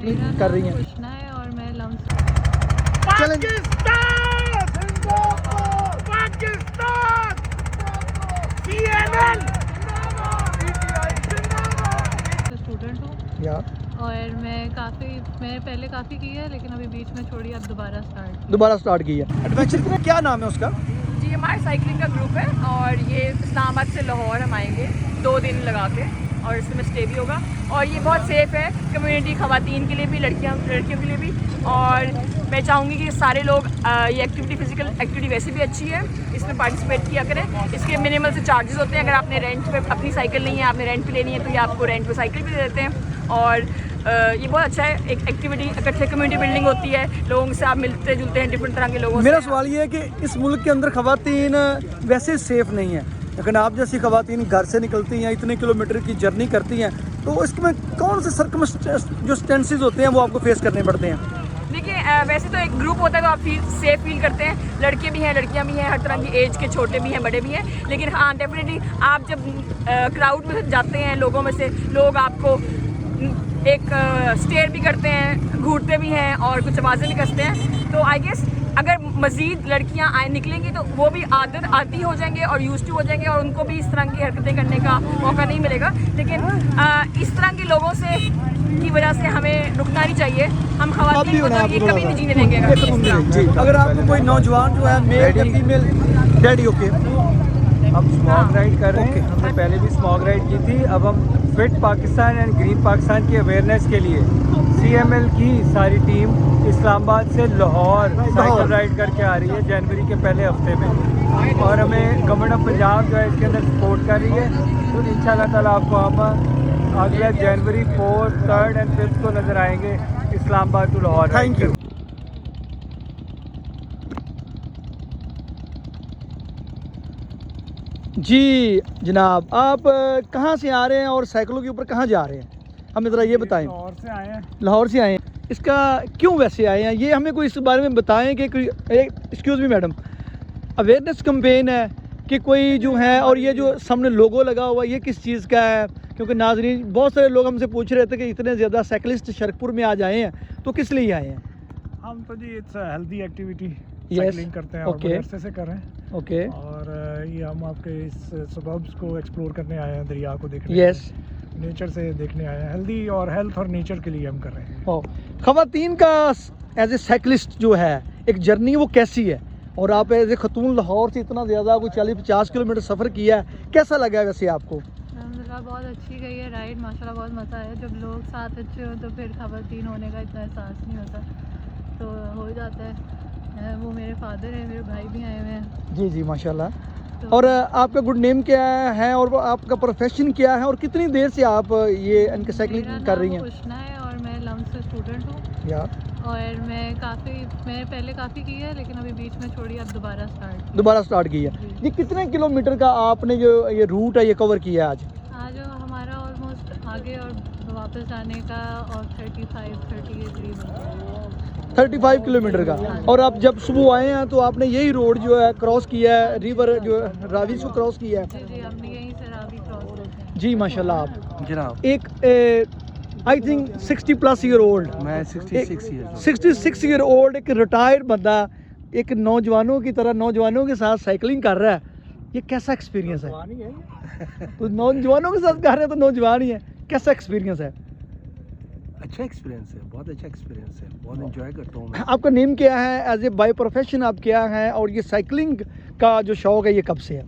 कर रही हैं। कृष्णा है और मैं लम्स स्टूडेंट हूँ या और मैंने पहले काफ़ी की है लेकिन अभी बीच में छोड़ी, अब दोबारा स्टार्ट की है। एडवेंचर का क्या नाम है उसका? जी हमारे साइकिलिंग का ग्रुप है और ये इस्लामाबाद से लाहौर हम आएंगे 2 दिन लगा के और इसमें स्टे भी होगा और ये बहुत सेफ़ है कम्युनिटी, ख़वातीन के लिए भी, लड़कियों के लिए भी। और मैं चाहूँगी कि सारे लोग ये फिज़िकल एक्टिविटी वैसे भी अच्छी है, इसमें पार्टिसिपेट किया करें। इसके मिनिमल से चार्जेस होते हैं। अगर आपने रेंट पे अपनी साइकिल नहीं है, आपने रेंट पे लेनी है तो ये आपको रेंट पे साइकिल भी दे देते हैं। और ये बहुत अच्छा है, एक एक्टिविटी, इकट्ठे कम्युनिटी बिल्डिंग होती है, लोगों से आप मिलते जुलते हैं, डिफरेंट तरह के लोगों से। मेरा सवाल ये है कि इस मुल्क के अंदर ख़वातीन वैसे सेफ़ नहीं है, लेकिन आप जैसी ख़वातीन घर से निकलती हैं, इतने किलोमीटर की जर्नी करती हैं, तो इसमें कौन से सर्कमस्टेंसेस होते हैं वो आपको फेस करने पड़ते हैं? देखिए वैसे तो एक ग्रुप होता है तो आप सेफ फील करते हैं, लड़के भी हैं लड़कियां भी हैं, हर तरह की एज के, छोटे भी हैं बड़े भी हैं। लेकिन हाँ डेफिनेटली आप जब क्राउड में जाते हैं, लोगों में से लोग आपको एक स्टेयर भी करते हैं, घूरते भी हैं और कुछ आवाज़ें भी कसते हैं। तो आई गेस अगर मज़ीद लड़कियां निकलेंगी तो वो भी आदी हो जाएंगे और यूज्ड टू हो जाएंगे और उनको भी इस तरह की हरकतें करने का मौका नहीं मिलेगा। लेकिन इस तरह के लोगों से की वजह से हमें रुकना नहीं चाहिए। हम ख़वातीन को तो ये कभी नहीं जीने देंगे। जी, अगर आपको कोई नौजवान जो है मेल या फीमेल डैडी ओके हम स्मॉग राइड कर रहे हैं। हमने पहले भी स्मॉग राइड की थी। अब हम fit Pakistan and green Pakistan की अवेयरनेस के लिए CML की सारी टीम इस्लामाबाद से लाहौर साइकिल राइड करके आ रही है जनवरी के पहले हफ्ते में, और हमें गवर्नमेंट ऑफ पंजाब जो है इसके अंदर सपोर्ट कर रही है। तो इंशाल्लाह ताला आपको हम अगले जनवरी 4, 3 एंड 5 को नज़र आएंगे Islamabad to Lahore. Thank you. जी जनाब, आप कहाँ से आ रहे हैं और साइकिलों के ऊपर कहाँ जा रहे हैं, हमें ज़रा ये बताएं। लाहौर से आए हैं। लाहौर से आए हैं, इसका क्यों वैसे आए हैं ये हमें कोई इस बारे में बताएं कि कोई excuse me madam, awareness campaign है कि कोई जो है, और ये जो सामने लोगो लगा हुआ है ये किस चीज़ का है? क्योंकि नाजरीन बहुत सारे लोग हमसे पूछ रहे थे कि इतने ज़्यादा साइकिलिस्ट शरकपुर में आज आए हैं तो किस लिए आए हैं? हम तो जी it's healthy activity Yes. Cycling करते हैं और Okay. बड़े अरसे से कर रहे हैं। ओके और ये हम आपके इस सबब्स को एक्सप्लोर करने आए हैं, दरिया को देखने, यस नेचर से देखने आए हैं। हेल्दी और हेल्थ और नेचर के लिए हम कर रहे हैं। ख़वातीन का एज ए साइकिलिस्ट जो है एक जर्नी वो कैसी है, और आप एज ए खतून लाहौर से इतना ज़्यादा कोई 40-50 किलोमीटर सफ़र किया है, कैसा लगा वैसे आपको? अल्हम्दुलिल्लाह बहुत अच्छी गई है राइड, माशाल्लाह बहुत मज़ा आया। जब लोग साथ अच्छे हो तो फिर ख़वातीन होने का इतना एहसास नहीं होता, तो हो जाता है। वो मेरे फादर हैं, मेरे भाई भी आए हुए हैं। जी जी माशाल्लाह। तो और आपका गुड नेम क्या है और वो आपका प्रोफेशन क्या है और कितनी देर से आप ये इनके साइकिलिंग कर रही हैं? कृष्णा है और मैं लम्स से स्टूडेंट हूँ या और मैंने पहले काफ़ी की है लेकिन अभी बीच में छोड़ी, अब दोबारा स्टार्ट की है। ये कितने किलोमीटर का आपने जो ये रूट है ये कवर किया है आज? आज हमारा ऑलमोस्ट आगे और वापस जाने का और 30 के करीब 35 किलोमीटर का। और आप जब सुबह आए हैं तो आपने यही रोड जो है क्रॉस किया है, रिवर जो रावी को क्रॉस किया है? जी हमने यहीं से रावी क्रॉस करते हैं। जी माशाल्लाह। आप जनाब एक आई थिंक 60+ ईयर ओल्ड, मैं 66 ईयर ओल्ड एक रिटायर्ड बंदा एक नौजवानों की तरह नौजवानों के साथ साइकिलिंग कर रहा है, ये कैसा एक्सपीरियंस है? तो नौजवानों के साथ कर रहे हैं तो नौजवान ही है, कैसा एक्सपीरियंस है? अच्छा एक्सपीरियंस है, बहुत अच्छा एक्सपीरियंस है, बहुत एंजॉय करता हूँ मैं। आपका नेम क्या है, एज ए बाय प्रोफेशन आप क्या हैं, और ये साइकिलिंग का जो शौक है ये कब से है?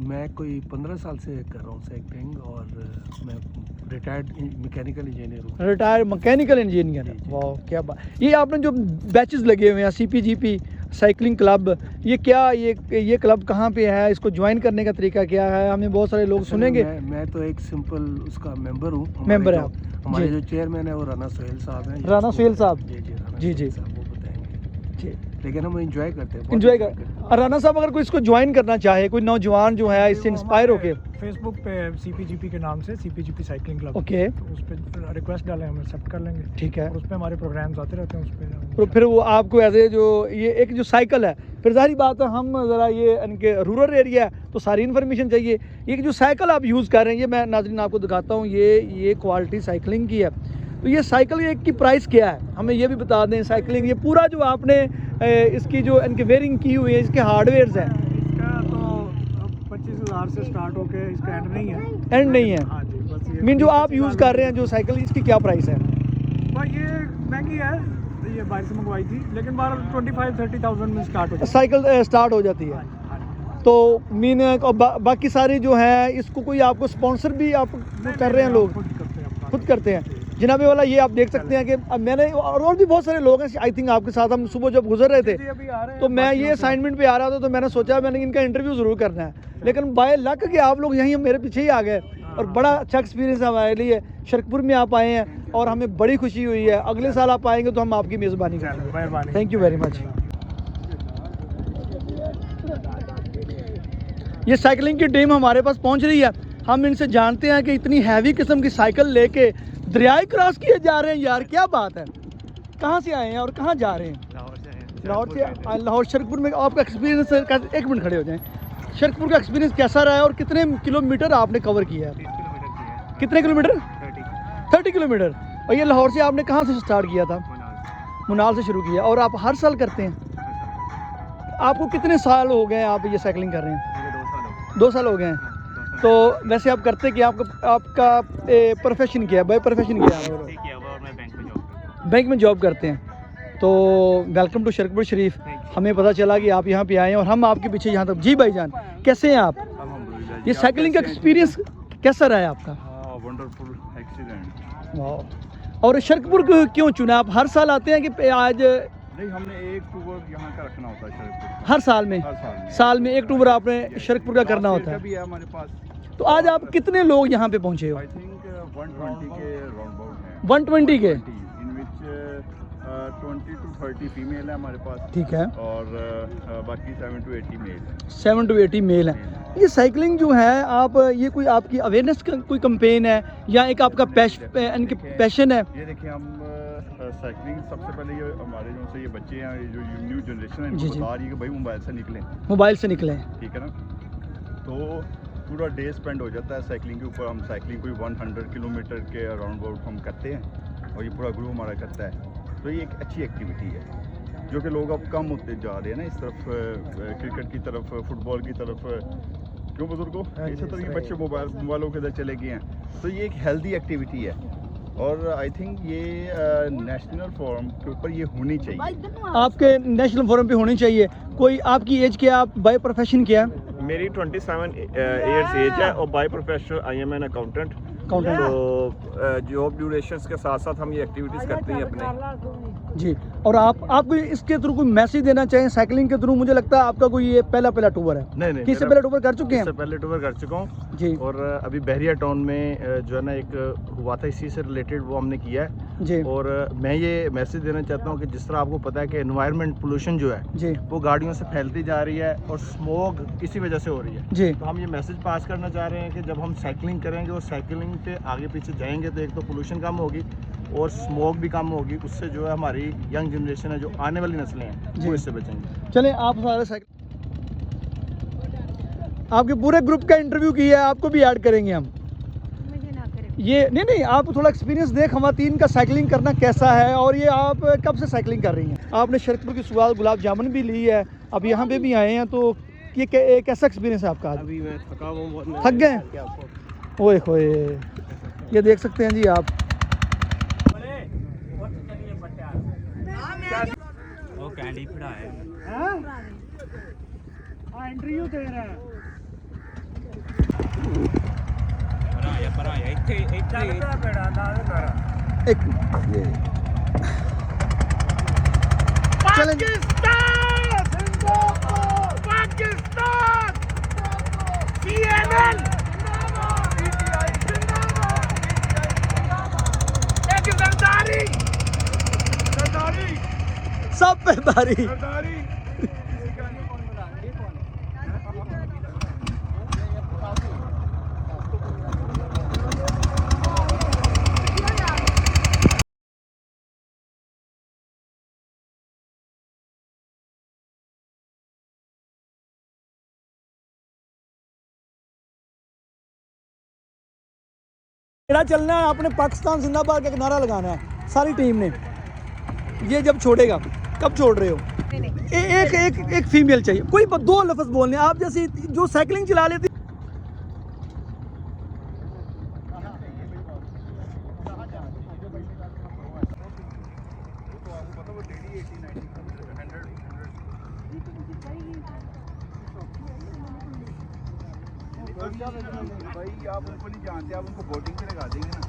मैं कोई 15 साल से कर रहा हूँ साइकिलिंग, और मैं रिटायर्ड मैकेनिकल इंजीनियर हूँ। रिटायर्ड मैकेनिकल इंजीनियर है, वाह क्या बात। ये आपने जो बैचेस लगे हुए हैं CPGP साइकिलिंग क्लब, ये क्या ये क्लब कहाँ पे है, इसको ज्वाइन करने का तरीका क्या है? हमें बहुत सारे लोग सुनेंगे। मैं तो एक सिंपल उसका मेंबर हूँ। मेंबर है आप? हमारे जी। जो चेयरमैन है वो राना सोहेल साहब हैं। राना सोहेल साहब? जी जी। साहब वो बताएंगे। जी लेकिन हम एंजॉय करते हैं, बहुत इंजॉय enjoy कर। और राना साहब अगर कोई इसको ज्वाइन करना चाहे, कोई नौजवान जो है इससे इंस्पायर होके, फेसबुक पे CPGP के नाम से CPGP साइकिलिंग क्लब, ओके तो उस पर रिक्वेस्ट डालें, हम एक्सेप्ट कर लेंगे। ठीक है। और उस पर हमारे प्रोग्राम्स आते रहते हैं उस तो पर। फिर वो आपको एज ए जो ये एक जो साइकिल है, फिर जाहिर बात है हम ज़रा ये इनके रूरल एरिया है तो सारी इन्फॉर्मेशन चाहिए। ये जो साइकिल आप यूज़ कर रहे हैं, ये मैं नाज़रीन आपको दिखाता हूँ, ये क्वालिटी साइकिलिंग की है। तो ये साइकिल एक की प्राइस क्या है, हमें ये भी बता दें। साइकिलिंग ये पूरा जो आपने इसकी जो इनकी वेयरिंग की हुई है, इसके हार्डवेयर्स हैं, इसका तो 25,000 से स्टार्ट होके इसका एंड नहीं है। एंड नहीं है। हाँ जी, बस ये मीन जो आप यूज़ कर रहे हैं जो साइकिल, इसकी क्या प्राइस है? भाई ये महंगी है, ये बाहर से मंगवाई थी, लेकिन 25-30,000 में स्टार्ट हो जाती साइकिल स्टार्ट हो जाती है। है। तो मीन बाकी सारी जो है, इसको कोई आपको स्पॉन्सर भी आप कर रहे हैं लोग? खुद करते हैं अपना। खुद करते हैं। जनाबे वाला ये आप देख सकते हैं कि अब मैंने और भी बहुत सारे लोग हैं, आई थिंक आपके साथ हम सुबह जब गुजर रहे थे जी, अभी आ रहे हैं तो मैं बाकियों ये से। असाइनमेंट पे आ रहा था, तो मैंने सोचा मैंने इनका इंटरव्यू ज़रूर करना है, लेकिन बाय लक कि आप लोग यहीं मेरे पीछे ही आ गए और बड़ा अच्छा एक्सपीरियंस है हमारे लिए। शरकपुर में आप आए हैं और हमें बड़ी खुशी हुई है। अगले साल आप आएंगे तो हम आपकी मेज़बानी करेंगे। मेहरबानी। Thank you very much. ये साइकिलिंग की टीम हमारे पास पहुंच रही है। हम इनसे जानते हैं कि इतनी हैवी किस्म की साइकिल लेके दरियाई क्रॉस किए जा रहे हैं। यार क्या बात है, कहाँ से आए हैं और कहाँ जा रहे हैं? लाहौर से। लाहौर शरकपुर में आपका एक्सपीरियंस, एक मिनट खड़े हो जाएं, शरकपुर का एक्सपीरियंस कैसा रहा है और कितने किलोमीटर आपने कवर किया है? कितने किलोमीटर? 30 किलोमीटर। और ये लाहौर से आपने कहाँ से स्टार्ट किया था? मुनाल से शुरू किया। और आप हर साल करते हैं? आपको कितने साल हो गए आप ये साइकिलिंग कर रहे हैं? 2 साल हो गए हैं। तो वैसे आप करते क्या, आपका प्रोफेशन क्या है, बाय प्रोफेशन क्या है? बैंक में जॉब करते हैं। तो वेलकम टू शरकपुर शरीफ। हमें पता चला कि आप यहाँ पे आए हैं और हम आपके पीछे यहाँ तक। जी भाईजान, कैसे हैं आप? ये साइकिलिंग का एक्सपीरियंस कैसा रहा है आपका? Wonderful accident. वाह। और शरकपुर को क्यों चुना? आप हर साल आते हैं कि आज? नहीं, हमने एक टूर यहाँ का रखना होता है शरकपुर। हर साल में? हर साल में। साल में एक टूर आपने शरकपुर का करना होता है। भी है हमारे पास। तो आज आप कितने लोग यहाँ पे पहुँचे हो? आई थिंक 120 के राउंड अबाउट हैं। 120 के? इन विच 20 to 30 फीमेल है हमारे पास। ठीक है। और बाकी 7 to 80 मेल है। 7 to 80 मेल है। ये साइकिलिंग जो है, आप ये कोई आपकी अवेयरनेस का कोई कंपेन है या एक आपका पैशन है? ये देखिए, हम साइकिलिंग सबसे पहले ये हमारे जो से ये बच्चे हैं, ये जो न्यू जनरेशन है, जी, इनको जी। बता रही है कि भाई मोबाइल से निकलें। मोबाइल से निकले। ठीक है ना। तो पूरा डे स्पेंड हो जाता है साइकिलिंग के ऊपर। हम साइकिलिंग कोई 100 किलोमीटर के अराउंड अबाउट हम करते हैं और ये पूरा ग्रुप हमारा करता है। तो ये एक अच्छी एक्टिविटी है जो कि लोग अब कम होते जा रहे हैं ना इस तरफ, क्रिकेट की तरफ, फुटबॉल की तरफ। क्यों बुजुर्गों? इसी तरह के बच्चे मोबाइलों के अंदर चले गए हैं। तो ये एक हेल्दी एक्टिविटी है और आई थिंक ये नेशनल फोरम के ऊपर ये होनी चाहिए। आपके नेशनल फोरम पे होनी चाहिए। कोई आपकी एज क्या, आप बाय प्रोफेशन क्या? मेरी 27 ईयर्स एज है और by professional I am an accountant. Accountant. तो जॉब ड्यूरेशंस के साथ साथ हम ये एक्टिविटीज़ करते हैं अपने। जी। और आप इसके थ्रू कोई मैसेज देना चाहें साइकिलिंग के थ्रू? मुझे लगता है आपका कोई ये पहला टूर है। नहीं, किससे पहले टूर कर चुके हैं? इससे पहले टूर कर चुका हूँ जी। और अभी बहरिया टाउन में जो है ना एक हुआ था इसी से रिलेटेड, वो हमने किया है। जी। और मैं ये मैसेज देना चाहता हूँ कि जिस तरह आपको पता है कि एनवायरनमेंट पोल्यूशन जो है जी। वो गाड़ियों से फैलती जा रही है और स्मोक इसी वजह से हो रही है। जी। तो हम ये मैसेज पास करना चाह रहे हैं कि जब हम साइकिलिंग करेंगे और साइकिलिंग पे आगे पीछे जाएंगे तो एक तो पोल्यूशन कम होगी और स्मोक भी कम होगी। उससे जो है हमारी यंग जनरेशन है, जो आने वाली नस्लें हैं, जी। वो इससे बचेंगे। चलें, आप सारे साइकिल, आपके पूरे ग्रुप का इंटरव्यू किया है, आपको भी ऐड करेंगे हम। मुझे ना करें। ये नहीं, आप थोड़ा एक्सपीरियंस दें खवातीन का साइकिलिंग करना कैसा है। और ये आप कब से साइकिलिंग कर रही हैं? आपने शरकपुर की स्वाद गुलाब जामुन भी ली है, अब यहाँ पे भी आए हैं, तो ये कैसा एक्सपीरियंस है आपका? अभी मैं थका हूँ बहुत। थक गए? ओए होए, ये देख सकते हैं जी आप। वो कैंडी पड़ा है। इंटरव्यू दे रहा है। एक चलें। सब पे भारी। मेरा चलना है, आपने पाकिस्तान जिंदाबाद का नारा लगाना है सारी टीम ने। ये जब छोड़ेगा, कब छोड़ रहे हो? एक एक एक फीमेल चाहिए, कोई 2 लफ्ज़ बोलने। आप जैसी जो साइकिलिंग चला लेती, भाई आप उनको नहीं जानते, आप उनको बोटिंग पे लगा देंगे ना।